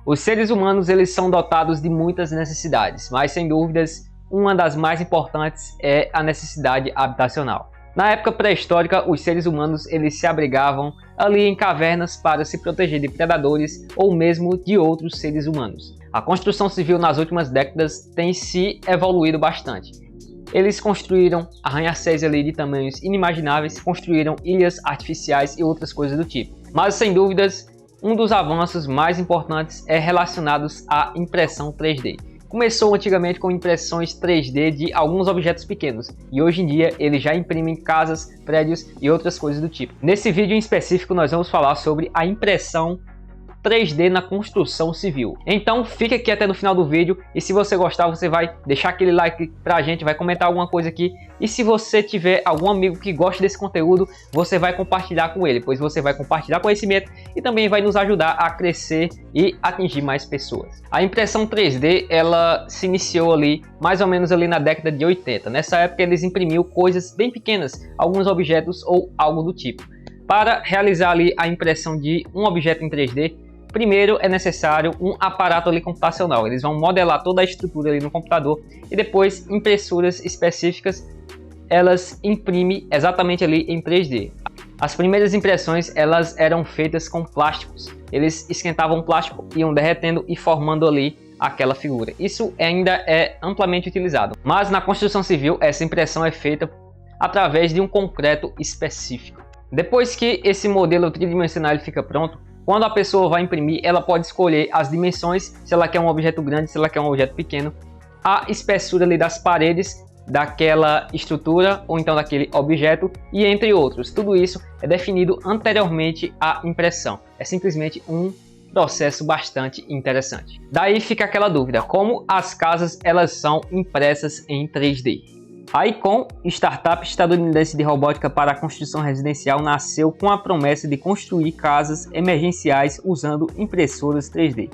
Os seres humanos eles são dotados de muitas necessidades, mas sem dúvidas uma das mais importantes é a necessidade habitacional. Na época pré-histórica, os seres humanos eles se abrigavam ali em cavernas para se proteger de predadores ou mesmo de outros seres humanos. A construção civil nas últimas décadas tem se evoluído bastante. Eles construíram arranha-céus ali de tamanhos inimagináveis, construíram ilhas artificiais e outras coisas do tipo. Mas sem dúvidas, um dos avanços mais importantes é relacionados à impressão 3D. Começou antigamente com impressões 3D de alguns objetos pequenos e hoje em dia eles já imprimem casas, prédios e outras coisas do tipo. Nesse vídeo em específico nós vamos falar sobre a impressão 3D na construção civil. Então fica aqui até no final do vídeo e se você gostar você vai deixar aquele like pra gente, vai comentar alguma coisa aqui e se você tiver algum amigo que gosta desse conteúdo, você vai compartilhar com ele, pois você vai compartilhar conhecimento e também vai nos ajudar a crescer e atingir mais pessoas. A impressão 3D ela se iniciou ali mais ou menos ali na década de 80. Nessa época eles imprimiam coisas bem pequenas, alguns objetos ou algo do tipo. Para realizar ali a impressão de um objeto em 3D, primeiro é necessário um aparato ali computacional. Eles vão modelar toda a estrutura ali no computador e depois impressoras específicas elas imprimem exatamente ali em 3D. As primeiras impressões elas eram feitas com plásticos. Eles esquentavam o plástico, iam derretendo e formando ali aquela figura. Isso ainda é amplamente utilizado. Mas na construção civil essa impressão é feita através de um concreto específico. Depois que esse modelo tridimensional ele fica pronto, quando a pessoa vai imprimir, ela pode escolher as dimensões, se ela quer um objeto grande, se ela quer um objeto pequeno, a espessura ali das paredes daquela estrutura ou então daquele objeto e entre outros. Tudo isso é definido anteriormente à impressão. É simplesmente um processo bastante interessante. Daí fica aquela dúvida, como as casas elas são impressas em 3D? A Icon, startup estadunidense de robótica para a construção residencial, nasceu com a promessa de construir casas emergenciais usando impressoras 3D.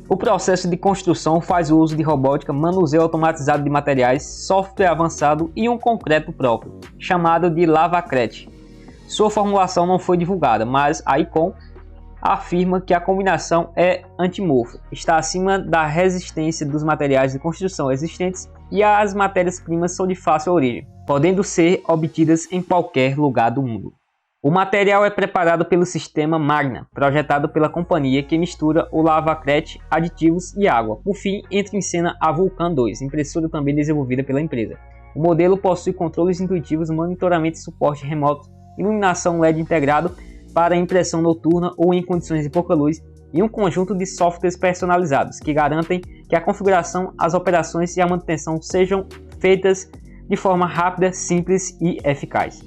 O processo de construção faz uso de robótica, manuseio automatizado de materiais, software avançado e um concreto próprio, chamado de Lavacrete. Sua formulação não foi divulgada, mas a Icon afirma que a combinação é antimorfa, está acima da resistência dos materiais de construção existentes e as matérias-primas são de fácil origem, podendo ser obtidas em qualquer lugar do mundo. O material é preparado pelo sistema Magna, projetado pela companhia que mistura o Lavacrete, aditivos e água. Por fim, entra em cena a Vulcan 2, impressora também desenvolvida pela empresa. O modelo possui controles intuitivos, monitoramento e suporte remoto, iluminação LED integrado para impressão noturna ou em condições de pouca luz e um conjunto de softwares personalizados que garantem que a configuração, as operações e a manutenção sejam feitas de forma rápida, simples e eficaz.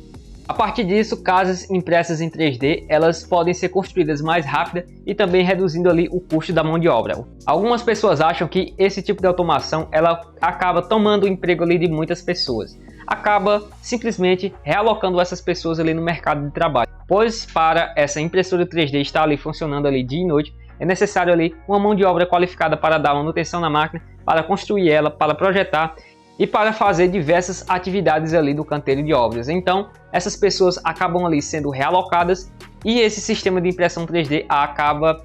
A partir disso, casas impressas em 3D elas podem ser construídas mais rápida e também reduzindo ali o custo da mão de obra. Algumas pessoas acham que esse tipo de automação ela acaba tomando o emprego ali de muitas pessoas. Acaba simplesmente realocando essas pessoas ali no mercado de trabalho. Pois para essa impressora 3D estar ali funcionando ali dia e noite, é necessário ali uma mão de obra qualificada para dar manutenção na máquina, para construir ela, para projetar e para fazer diversas atividades ali do canteiro de obras. Então, essas pessoas acabam ali sendo realocadas e esse sistema de impressão 3D acaba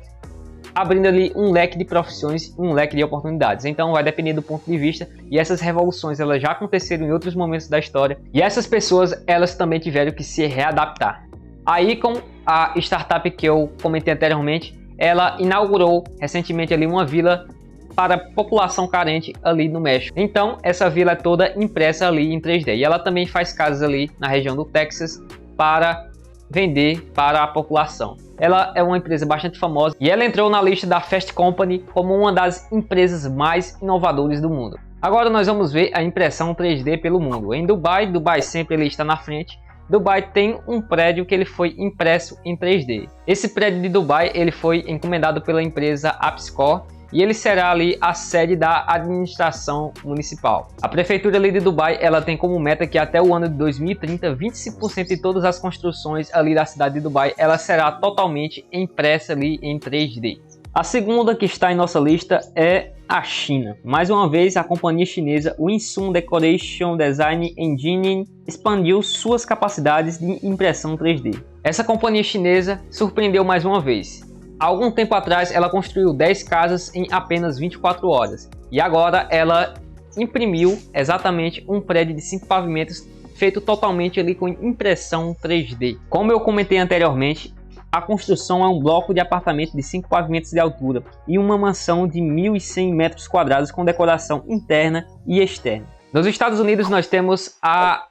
abrindo ali um leque de profissões, um leque de oportunidades. Então vai depender do ponto de vista e essas revoluções elas já aconteceram em outros momentos da história e essas pessoas elas também tiveram que se readaptar. A Icon, a startup que eu comentei anteriormente, ela inaugurou recentemente ali uma vila para a população carente ali no México. Então essa vila é toda impressa ali em 3D e ela também faz casas ali na região do Texas para vender para a população. Ela é uma empresa bastante famosa e ela entrou na lista da Fast Company como uma das empresas mais inovadoras do mundo. Agora nós vamos ver a impressão 3D pelo mundo. Em Dubai, Dubai sempre ele está na frente. Dubai tem um prédio que ele foi impresso em 3D. Esse prédio de Dubai ele foi encomendado pela empresa Apscor e ele será ali a sede da administração municipal. A prefeitura ali de Dubai ela tem como meta que até o ano de 2030 25% de todas as construções ali da cidade de Dubai ela será totalmente impressa ali em 3D. A segunda que está em nossa lista é a China. Mais uma vez, a companhia chinesa Winsung Decoration Design Engine expandiu suas capacidades de impressão 3D. Essa companhia chinesa surpreendeu mais uma vez. Há algum tempo atrás ela construiu 10 casas em apenas 24 horas e agora ela imprimiu exatamente um prédio de 5 pavimentos feito totalmente ali com impressão 3D. Como eu comentei anteriormente, a construção é um bloco de apartamento de 5 pavimentos de altura e uma mansão de 1.100 metros quadrados com decoração interna e externa. Nos Estados Unidos nós temos a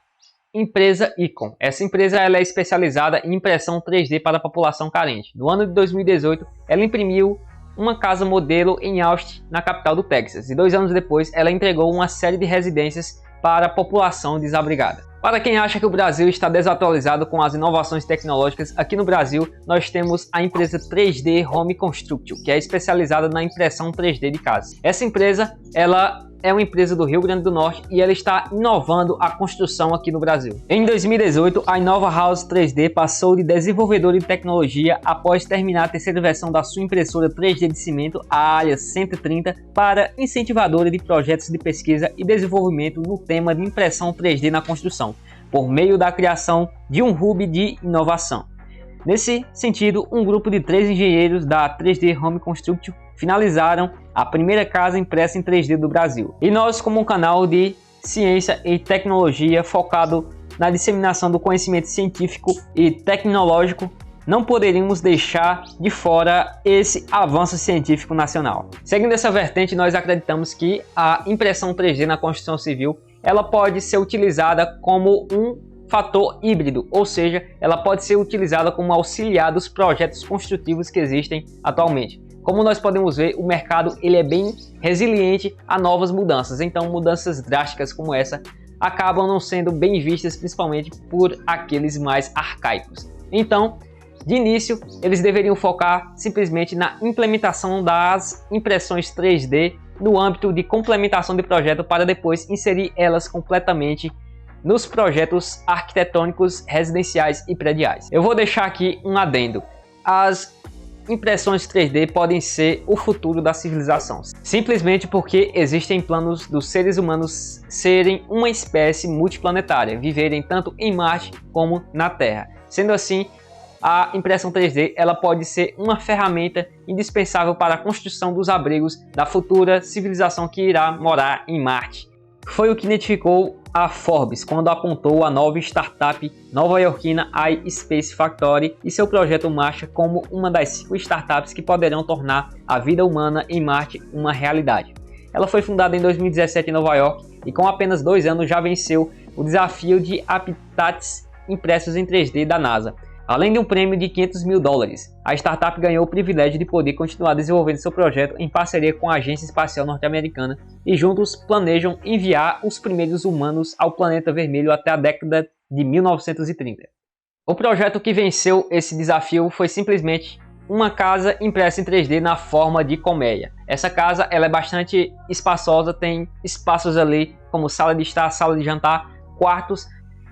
empresa Icon. Essa empresa ela é especializada em impressão 3D para a população carente. No ano de 2018, ela imprimiu uma casa modelo em Austin, na capital do Texas, e 2 anos depois ela entregou uma série de residências para a população desabrigada. Para quem acha que o Brasil está desatualizado com as inovações tecnológicas, aqui no Brasil nós temos a empresa 3D Home Construction, que é especializada na impressão 3D de casas. Essa empresa ela é uma empresa do Rio Grande do Norte e ela está inovando a construção aqui no Brasil. Em 2018, a Inova House 3D passou de desenvolvedora de tecnologia após terminar a terceira versão da sua impressora 3D de cimento, a ALIA 130, para incentivadora de projetos de pesquisa e desenvolvimento no tema de impressão 3D na construção, por meio da criação de um hub de inovação. Nesse sentido, um grupo de 3 engenheiros da 3D Home Construction finalizaram a primeira casa impressa em 3D do Brasil. E nós, como um canal de ciência e tecnologia focado na disseminação do conhecimento científico e tecnológico, não poderíamos deixar de fora esse avanço científico nacional. Seguindo essa vertente, nós acreditamos que a impressão 3D na construção civil ela pode ser utilizada como um fator híbrido, ou seja, ela pode ser utilizada como auxiliar dos projetos construtivos que existem atualmente. Como nós podemos ver, o mercado ele é bem resiliente a novas mudanças, então mudanças drásticas como essa acabam não sendo bem vistas, principalmente por aqueles mais arcaicos. Então, de início, eles deveriam focar simplesmente na implementação das impressões 3D no âmbito de complementação de projeto para depois inserir elas completamente nos projetos arquitetônicos, residenciais e prediais. Eu vou deixar aqui um adendo. As impressões 3D podem ser o futuro da civilização, simplesmente porque existem planos dos seres humanos serem uma espécie multiplanetária, viverem tanto em Marte como na Terra. Sendo assim, a impressão 3D ela pode ser uma ferramenta indispensável para a construção dos abrigos da futura civilização que irá morar em Marte. Foi o que identificou a Forbes quando apontou a nova startup nova-iorquina iSpace Factory e seu projeto Marcha como uma das 5 startups que poderão tornar a vida humana em Marte uma realidade. Ela foi fundada em 2017 em Nova York e com apenas 2 anos já venceu o desafio de habitats impressos em 3D da NASA. Além de um prêmio de $500 mil, a startup ganhou o privilégio de poder continuar desenvolvendo seu projeto em parceria com a Agência Espacial Norte-Americana e juntos planejam enviar os primeiros humanos ao planeta vermelho até a década de 1930. O projeto que venceu esse desafio foi simplesmente uma casa impressa em 3D na forma de colmeia. Essa casa ela é bastante espaçosa, tem espaços ali como sala de estar, sala de jantar, quartos,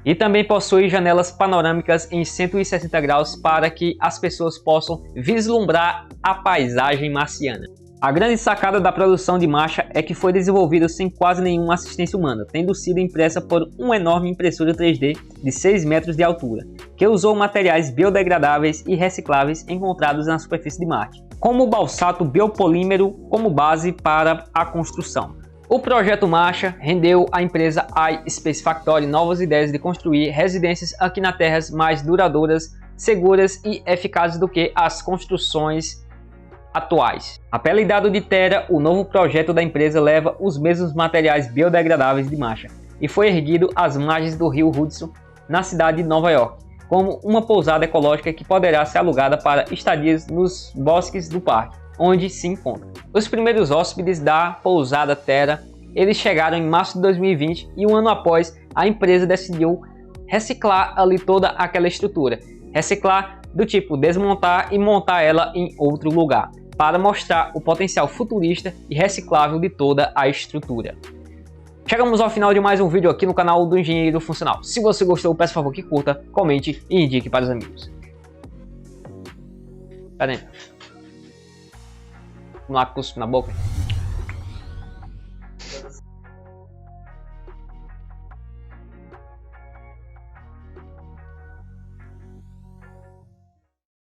e também possui janelas panorâmicas em 160 graus para que as pessoas possam vislumbrar a paisagem marciana. A grande sacada da produção de Marcha é que foi desenvolvida sem quase nenhuma assistência humana, tendo sido impressa por uma enorme impressora 3D de 6 metros de altura, que usou materiais biodegradáveis e recicláveis encontrados na superfície de Marte, como o balsato biopolímero como base para a construção. O projeto Marcha rendeu à empresa iSpace Factory novas ideias de construir residências aqui na Terra mais duradouras, seguras e eficazes do que as construções atuais. Apelidado de Terra, o novo projeto da empresa leva os mesmos materiais biodegradáveis de Marcha e foi erguido às margens do rio Hudson, na cidade de Nova York, como uma pousada ecológica que poderá ser alugada para estadias nos bosques do parque, onde se encontra. Os primeiros hóspedes da pousada Terra, eles chegaram em março de 2020 e um ano após a empresa decidiu reciclar ali toda aquela estrutura. Reciclar do tipo desmontar e montar ela em outro lugar, para mostrar o potencial futurista e reciclável de toda a estrutura. Chegamos ao final de mais um vídeo aqui no canal do Engenheiro Funcional. Se você gostou, peço por favor que curta, comente e indique para os amigos. Tá dentro. Não há cuspe na boca.